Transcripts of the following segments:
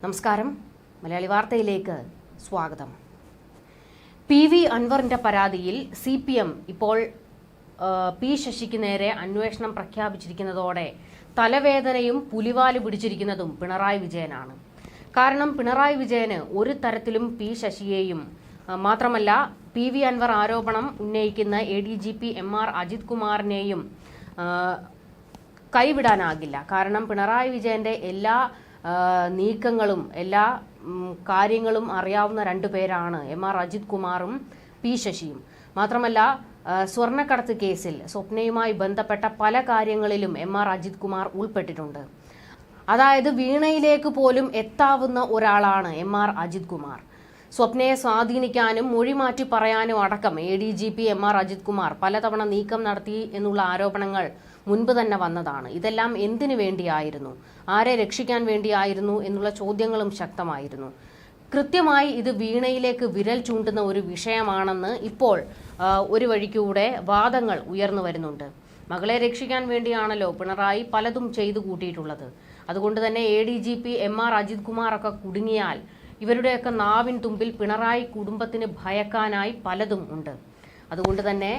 നമസ്കാരം. മലയാളി വാർത്തയിലേക്ക് സ്വാഗതം. PV അൻവറിന്റെ പരാതിയിൽ CPM ഇപ്പോൾ P ശശിക്ക് നേരെ അന്വേഷണം പ്രഖ്യാപിച്ചിരിക്കുന്നതോടെ തലവേദനയും പുലിവാല് പിടിച്ചിരിക്കുന്നതും പിണറായി വിജയനാണ്. കാരണം പിണറായി വിജയന് ഒരു തരത്തിലും P ശശിയെയും മാത്രമല്ല PV അൻവർ ആരോപണം ഉന്നയിക്കുന്ന ADGP MR അജിത് കുമാറിനെയും കൈവിടാനാകില്ല. കാരണം പിണറായി വിജയന്റെ എല്ലാ നീക്കങ്ങളും എല്ലാ കാര്യങ്ങളും അറിയാവുന്ന രണ്ടുപേരാണ് MR അജിത് കുമാറും P ശശിയും. മാത്രമല്ല സ്വർണ്ണക്കടത്ത് കേസിൽ സ്വപ്നയുമായി ബന്ധപ്പെട്ട പല കാര്യങ്ങളിലും MR അജിത് കുമാർ ഉൾപ്പെട്ടിട്ടുണ്ട്. അതായത് വീണയിലേക്ക് പോലും എത്താവുന്ന ഒരാളാണ് MR അജിത് കുമാർ. സ്വപ്നയെ സ്വാധീനിക്കാനും മൊഴിമാറ്റി പറയാനും അടക്കം ADGP MR അജിത് കുമാർ പലതവണ നീക്കം നടത്തി എന്നുള്ള ആരോപണങ്ങൾ മുൻപ് തന്നെ വന്നതാണ്. ഇതെല്ലാം എന്തിനു വേണ്ടിയായിരുന്നു, ആരെ രക്ഷിക്കാൻ വേണ്ടിയായിരുന്നു എന്നുള്ള ചോദ്യങ്ങളും ശക്തമായിരുന്നു. കൃത്യമായി ഇത് വീണയിലേക്ക് വിരൽ ചൂണ്ടുന്ന ഒരു വിഷയമാണെന്ന് ഇപ്പോൾ ഒരു വഴിക്കൂടെ വാദങ്ങൾ ഉയർന്നു വരുന്നുണ്ട്. മകളെ രക്ഷിക്കാൻ വേണ്ടിയാണല്ലോ പിണറായി പലതും ചെയ്തു കൂട്ടിയിട്ടുള്ളത്. അതുകൊണ്ട് തന്നെ ADGP MR അജിത് കുമാർ ഒക്കെ കുടുങ്ങിയാൽ ഇവരുടെയൊക്കെ നാവിൻ തുമ്പിൽ പിണറായി കുടുംബത്തിന് ഭയക്കാനായി പലതും ഉണ്ട്. അതുകൊണ്ട് തന്നെ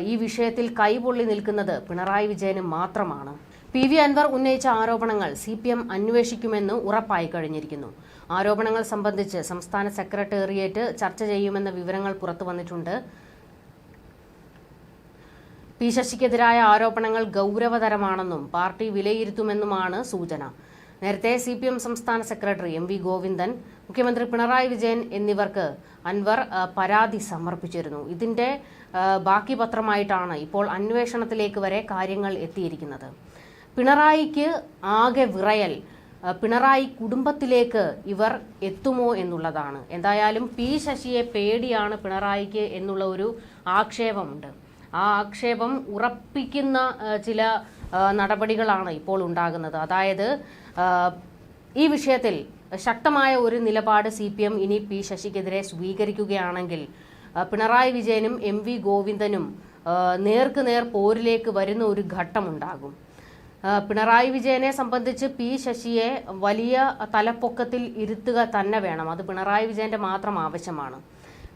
ഈ വിഷയത്തിൽ കൈപൊള്ളി നിൽക്കുന്നത് പിണറായി വിജയന് മാത്രമാണ്. PV അൻവർ ഉന്നയിച്ച ആരോപണങ്ങൾ CPM അന്വേഷിക്കുമെന്ന് ഉറപ്പായി കഴിഞ്ഞിരിക്കുന്നു. ആരോപണങ്ങൾ സംബന്ധിച്ച് സംസ്ഥാന സെക്രട്ടേറിയറ്റ് ചർച്ച ചെയ്യുമെന്ന വിവരങ്ങൾ പുറത്തു വന്നിട്ടുണ്ട്. P ശശിക്കെതിരായ ആരോപണങ്ങൾ ഗൗരവതരമാണെന്നും പാർട്ടി വിലയിരുത്തുമെന്നുമാണ് സൂചന. നേരത്തെ CPM സംസ്ഥാന സെക്രട്ടറി MV ഗോവിന്ദൻ, മുഖ്യമന്ത്രി പിണറായി വിജയൻ എന്നിവർക്ക് അൻവർ പരാതി സമർപ്പിച്ചിരുന്നു. ഇതിന്റെ ബാക്കി പത്രമായിട്ടാണ് ഇപ്പോൾ അന്വേഷണത്തിലേക്ക് വരെ കാര്യങ്ങൾ എത്തിയിരിക്കുന്നത്. പിണറായിക്ക് ആകെ വിറയൽ പിണറായി കുടുംബത്തിലേക്ക് ഇവർ എത്തുമോ എന്നുള്ളതാണ്. എന്തായാലും P ശശിയെ പേടിയാണ് പിണറായിക്ക് എന്നുള്ള ഒരു ആക്ഷേപമുണ്ട്. ആ ആക്ഷേപം ഉറപ്പിക്കുന്ന ചില നടപടികളാണ് ഇപ്പോൾ ഉണ്ടാകുന്നത്. അതായത് ഈ വിഷയത്തിൽ ശക്തമായ ഒരു നിലപാട് CPM ഇനി P ശശിക്കെതിരെ സ്വീകരിക്കുകയാണെങ്കിൽ പിണറായി വിജയനും MV ഗോവിന്ദനും നേർക്കുനേർ പോരിലേക്ക് വരുന്ന ഒരു ഘട്ടമുണ്ടാകും. പിണറായി വിജയനെ സംബന്ധിച്ച് P ശശിയെ വലിയ തലപ്പൊക്കത്തിൽ ഇരുത്തുക തന്നെ വേണം. അത് പിണറായി വിജയന്റെ മാത്രം ആവശ്യമാണ്.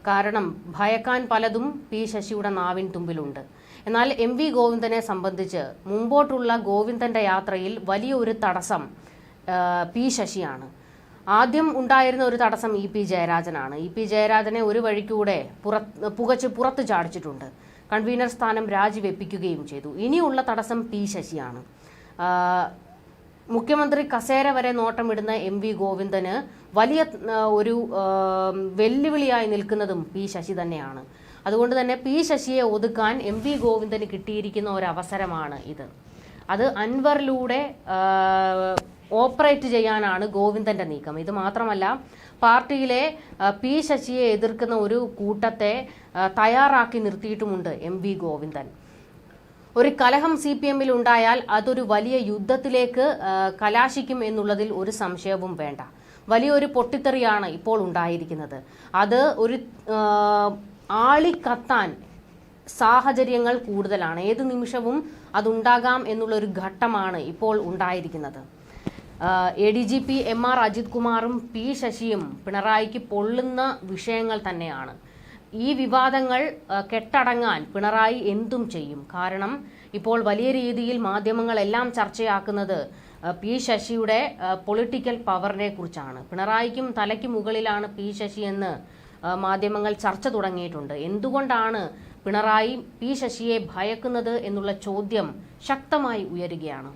കാരണം ഭയക്കാൻ പലതും P ശശിയുടെ നാവിൻ തുമ്പിലുണ്ട്. എന്നാൽ MV ഗോവിന്ദനെ സംബന്ധിച്ച് മുമ്പോട്ടുള്ള ഗോവിന്ദന്റെ യാത്രയിൽ വലിയൊരു തടസ്സം P ശശിയാണ്. ആദ്യം ഉണ്ടായിരുന്ന ഒരു തടസ്സം EP ജയരാജനാണ്. EP ജയരാജനെ ഒരു വഴിക്കൂടെ പുകച്ച് പുറത്തു ചാടിച്ചിട്ടുണ്ട്. കൺവീനർ സ്ഥാനം രാജിവെപ്പിക്കുകയും ചെയ്തു. ഇനിയുള്ള തടസ്സം P ശശിയാണ്. മുഖ്യമന്ത്രി കസേര വരെ നോട്ടമിടുന്ന MV ഗോവിന്ദന് വലിയ ഒരു വെല്ലുവിളിയായി നിൽക്കുന്നതും P ശശി തന്നെയാണ്. അതുകൊണ്ട് തന്നെ P ശശിയെ ഒതുക്കാൻ MV ഗോവിന്ദന് കിട്ടിയിരിക്കുന്ന ഒരു അവസരമാണ് ഇത്. അത് അൻവറിലൂടെ ഓപ്പറേറ്റ് ചെയ്യാനാണ് ഗോവിന്ദന്റെ നീക്കം. ഇത് മാത്രമല്ല, പാർട്ടിയിലെ P ശശിയെ എതിർക്കുന്ന ഒരു കൂട്ടത്തെ തയ്യാറാക്കി നിർത്തിയിട്ടുമുണ്ട് MV ഗോവിന്ദൻ. ഒരു കലഹം CPM-ൽ ഉണ്ടായാൽ അതൊരു വലിയ യുദ്ധത്തിലേക്ക് കലാശിക്കും എന്നുള്ളതിൽ ഒരു സംശയവും വേണ്ട. വലിയൊരു പൊട്ടിത്തെറിയാണ് ഇപ്പോൾ ഉണ്ടായിരിക്കുന്നത്. അത് ഒരു ആളിക്കത്താൻ സാഹചര്യങ്ങൾ കൂടുതലാണ്. ഏതു നിമിഷവും അതുണ്ടാകാം എന്നുള്ളൊരു ഘട്ടമാണ് ഇപ്പോൾ ഉണ്ടായിരിക്കുന്നത്. ADGP MR അജിത് കുമാറും P ശശിയും പിണറായിക്ക് പൊള്ളുന്ന വിഷയങ്ങൾ തന്നെയാണ്. ഈ വിവാദങ്ങൾ കെട്ടടങ്ങാൻ പിണറായി എന്തും ചെയ്യും. കാരണം ഇപ്പോൾ വലിയ രീതിയിൽ മാധ്യമങ്ങളെല്ലാം ചർച്ചയാക്കുന്നത് P ശശിയുടെ പൊളിറ്റിക്കൽ പവറിനെ കുറിച്ചാണ്. പിണറായിക്കും തലയ്ക്ക് മുകളിലാണ് P ശശി എന്ന് മാധ്യമങ്ങൾ ചർച്ച തുടങ്ങിയിട്ടുണ്ട്. എന്തുകൊണ്ടാണ് പിണറായി P ശശിയെ ഭയക്കുന്നത് എന്നുള്ള ചോദ്യം ശക്തമായി ഉയരുകയാണ്.